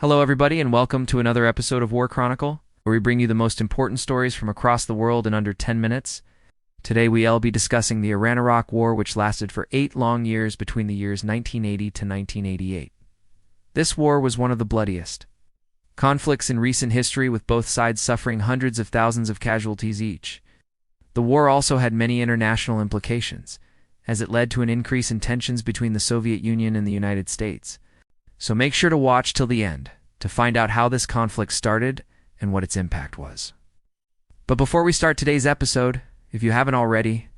Hello, everybody, and welcome to another episode of War Chronicle, where we bring you the most important stories from across the world in under 10 minutes. Today, we'll be discussing the Iran-Iraq War, which lasted for 8 long years between the years 1980 to 1988. This war was one of the bloodiest conflicts in recent history, with both sides suffering hundreds of thousands of casualties each. The war also had many international implications, as it led to an increase in tensions between the Soviet Union and the United States. So make sure to watch till the end to find out how this conflict started and what its impact was. But before we start today's episode, if you haven't already,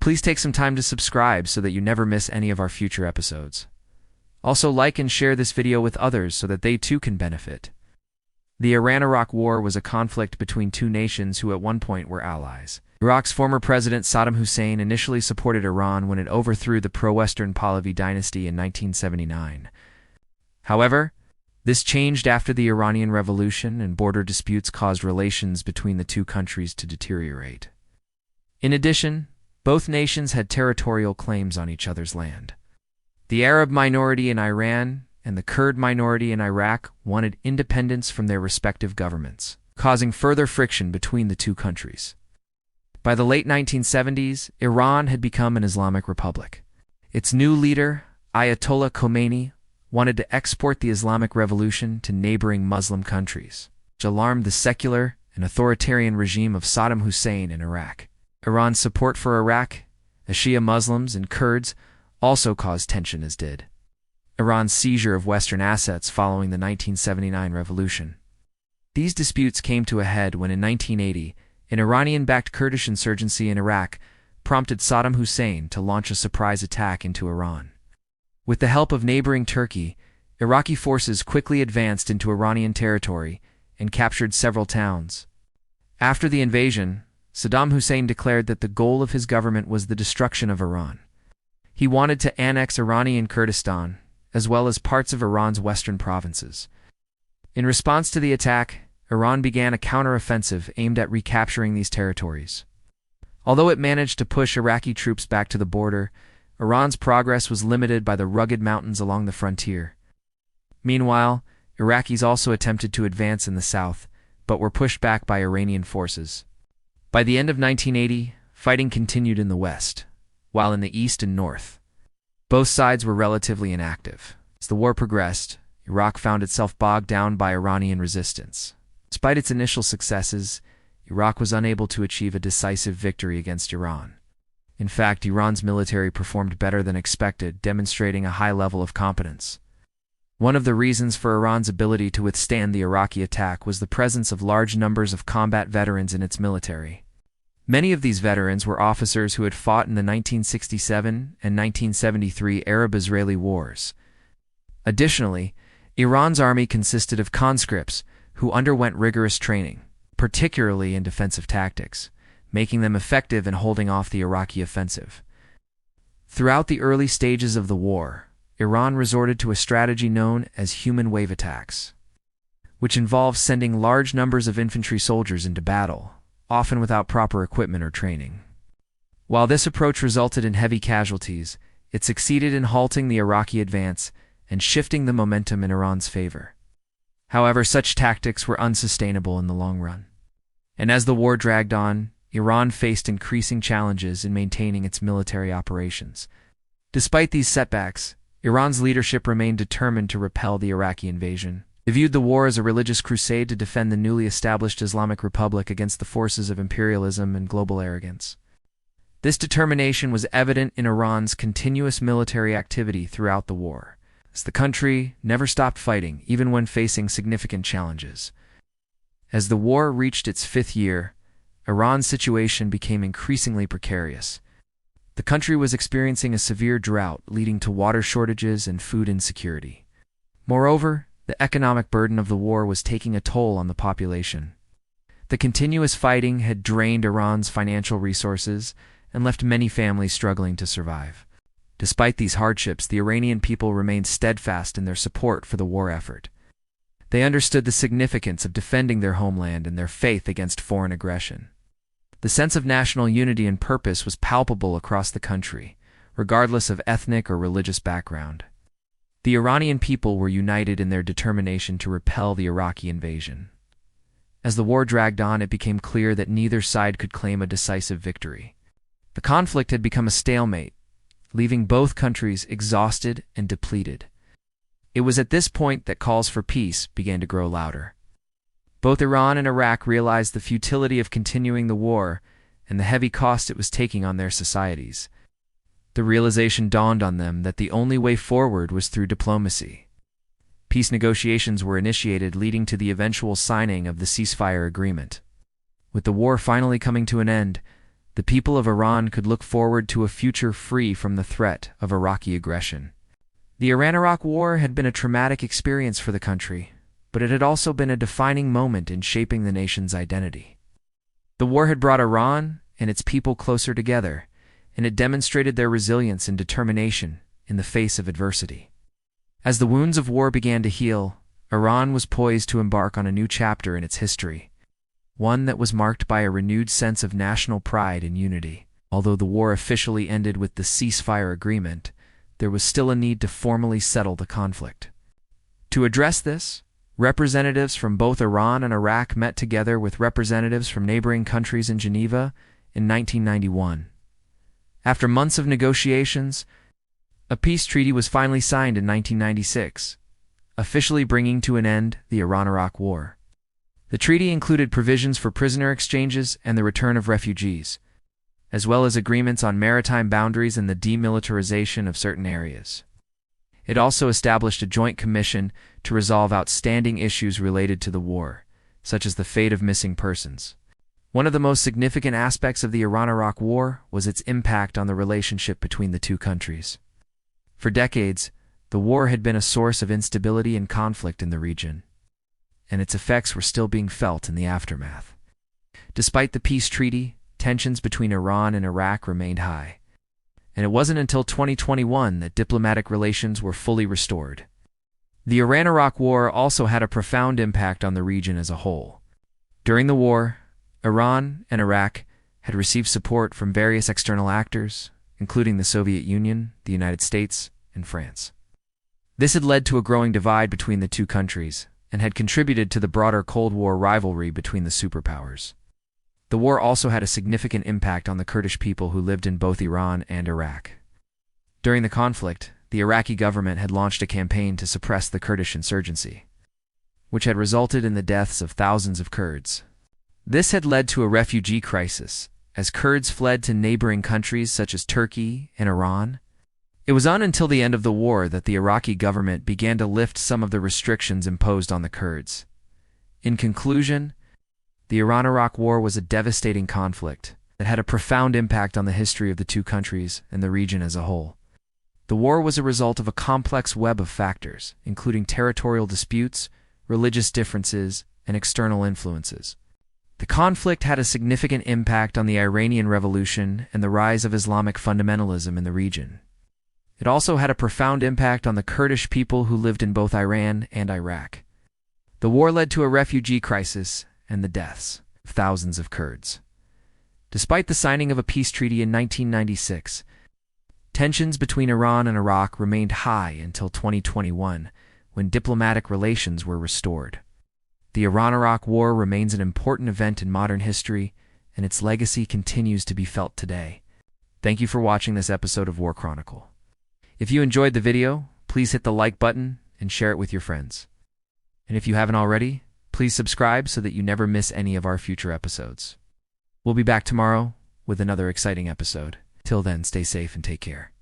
please take some time to subscribe so that you never miss any of our future episodes. Also, like and share this video with others so that they too can benefit. The Iran-Iraq War was a conflict between two nations who at one point were allies. Iraq's former president Saddam Hussein initially supported Iran when it overthrew the pro-Western Pahlavi dynasty in 1979. However, this changed after the Iranian Revolution, and border disputes caused relations between the two countries to deteriorate. In addition, both nations had territorial claims on each other's land. The Arab minority in Iran and the Kurd minority in Iraq wanted independence from their respective governments, causing further friction between the two countries. By the late 1970s, Iran had become an Islamic republic. Its new leader, Ayatollah Khomeini, wanted to export the Islamic Revolution to neighboring Muslim countries, which alarmed the secular and authoritarian regime of Saddam Hussein in Iraq. Iran's support for Iraq, the Shia Muslims and Kurds, also caused tension, as did Iran's seizure of Western assets following the 1979 revolution. These disputes came to a head when in 1980, an Iranian-backed Kurdish insurgency in Iraq prompted Saddam Hussein to launch a surprise attack into Iran. With the help of neighboring Turkey, Iraqi forces quickly advanced into Iranian territory and captured several towns. After the invasion, Saddam Hussein declared that the goal of his government was the destruction of Iran. He wanted to annex Iranian Kurdistan, as well as parts of Iran's western provinces. In response to the attack, Iran began a counter-offensive aimed at recapturing these territories. Although it managed to push Iraqi troops back to the border, Iran's progress was limited by the rugged mountains along the frontier. Meanwhile, Iraqis also attempted to advance in the south, but were pushed back by Iranian forces. By the end of 1980, fighting continued in the west, while in the east and north, both sides were relatively inactive. As the war progressed, Iraq found itself bogged down by Iranian resistance. Despite its initial successes, Iraq was unable to achieve a decisive victory against Iran. In fact, Iran's military performed better than expected, demonstrating a high level of competence. One of the reasons for Iran's ability to withstand the Iraqi attack was the presence of large numbers of combat veterans in its military. Many of these veterans were officers who had fought in the 1967 and 1973 Arab-Israeli wars. Additionally, Iran's army consisted of conscripts who underwent rigorous training, particularly in defensive tactics, making them effective in holding off the Iraqi offensive. Throughout the early stages of the war, Iran resorted to a strategy known as human wave attacks, which involved sending large numbers of infantry soldiers into battle, often without proper equipment or training. While this approach resulted in heavy casualties, it succeeded in halting the Iraqi advance and shifting the momentum in Iran's favor. However, such tactics were unsustainable in the long run. And as the war dragged on, Iran faced increasing challenges in maintaining its military operations. Despite these setbacks, Iran's leadership remained determined to repel the Iraqi invasion. They viewed the war as a religious crusade to defend the newly established Islamic Republic against the forces of imperialism and global arrogance. This determination was evident in Iran's continuous military activity throughout the war, as the country never stopped fighting, even when facing significant challenges. As the war reached its 5th year, Iran's situation became increasingly precarious. The country was experiencing a severe drought, leading to water shortages and food insecurity. Moreover, the economic burden of the war was taking a toll on the population. The continuous fighting had drained Iran's financial resources and left many families struggling to survive. Despite these hardships, the Iranian people remained steadfast in their support for the war effort. They understood the significance of defending their homeland and their faith against foreign aggression. The sense of national unity and purpose was palpable across the country, regardless of ethnic or religious background. The Iranian people were united in their determination to repel the Iraqi invasion. As the war dragged on, it became clear that neither side could claim a decisive victory. The conflict had become a stalemate, leaving both countries exhausted and depleted. It was at this point that calls for peace began to grow louder. Both Iran and Iraq realized the futility of continuing the war and the heavy cost it was taking on their societies. The realization dawned on them that the only way forward was through diplomacy. Peace negotiations were initiated, leading to the eventual signing of the ceasefire agreement. With the war finally coming to an end, the people of Iran could look forward to a future free from the threat of Iraqi aggression. The Iran-Iraq War had been a traumatic experience for the country, but it had also been a defining moment in shaping the nation's identity. The war had brought Iran and its people closer together, and it demonstrated their resilience and determination in the face of adversity. As the wounds of war began to heal, Iran was poised to embark on a new chapter in its history, one that was marked by a renewed sense of national pride and unity. Although the war officially ended with the ceasefire agreement, there was still a need to formally settle the conflict. To address this, representatives from both Iran and Iraq met together with representatives from neighboring countries in Geneva in 1991. After months of negotiations, a peace treaty was finally signed in 1996, officially bringing to an end the Iran-Iraq War. The treaty included provisions for prisoner exchanges and the return of refugees, as well as agreements on maritime boundaries and the demilitarization of certain areas. It also established a joint commission to resolve outstanding issues related to the war, such as the fate of missing persons. One of the most significant aspects of the Iran-Iraq War was its impact on the relationship between the two countries. For decades, the war had been a source of instability and conflict in the region, and its effects were still being felt in the aftermath. Despite the peace treaty, tensions between Iran and Iraq remained high, and it wasn't until 2021 that diplomatic relations were fully restored. The Iran-Iraq War also had a profound impact on the region as a whole. During the war, Iran and Iraq had received support from various external actors, including the Soviet Union, the United States, and France. This had led to a growing divide between the two countries and had contributed to the broader Cold War rivalry between the superpowers. The war also had a significant impact on the Kurdish people who lived in both Iran and Iraq. During the conflict, the Iraqi government had launched a campaign to suppress the Kurdish insurgency, which had resulted in the deaths of thousands of Kurds. This had led to a refugee crisis, as Kurds fled to neighboring countries such as Turkey and Iran. It was not until the end of the war that the Iraqi government began to lift some of the restrictions imposed on the Kurds. In conclusion, the Iran-Iraq War was a devastating conflict that had a profound impact on the history of the two countries and the region as a whole. The war was a result of a complex web of factors, including territorial disputes, religious differences, and external influences. The conflict had a significant impact on the Iranian Revolution and the rise of Islamic fundamentalism in the region. It also had a profound impact on the Kurdish people who lived in both Iran and Iraq. The war led to a refugee crisis and the deaths of thousands of Kurds. Despite the signing of a peace treaty in 1996, tensions between Iran and Iraq remained high until 2021, when diplomatic relations were restored. The Iran-Iraq War remains an important event in modern history, and its legacy continues to be felt today. Thank you for watching this episode of WarChronicle. If you enjoyed the video, please hit the like button and share it with your friends. And if you haven't already, please subscribe so that you never miss any of our future episodes. We'll be back tomorrow with another exciting episode. Till then, stay safe and take care.